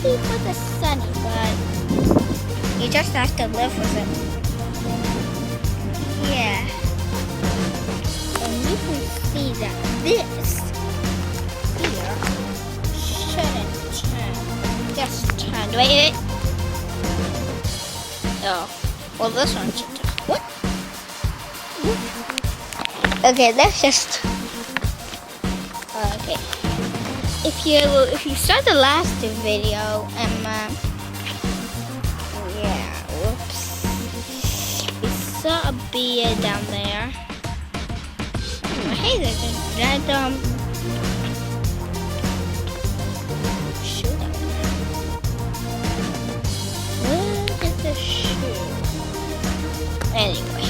ready for the sunny, but you just have to live with it. Yeah. And you can see that this here shouldn't turn. Just turn. Wait. Oh. Well, this one should turn. What? Okay, let's just. Okay. If you saw the last video, yeah, whoops. We saw a beer down there. Hey, there's a random shoe down there. Look at the shoe. Anyway,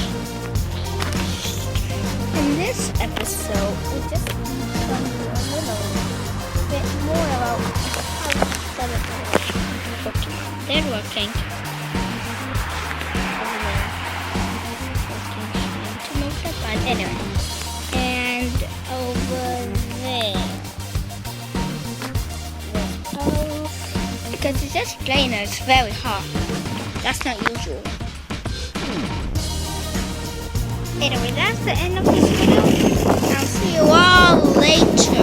in this episode, we just tell you a little bit more about how to set it working. They're working. To make the fun. Anyway. And over there. Because it's just plain and it's very hot. That's not usual. Anyway, that's the end of this video. I'll see you all later.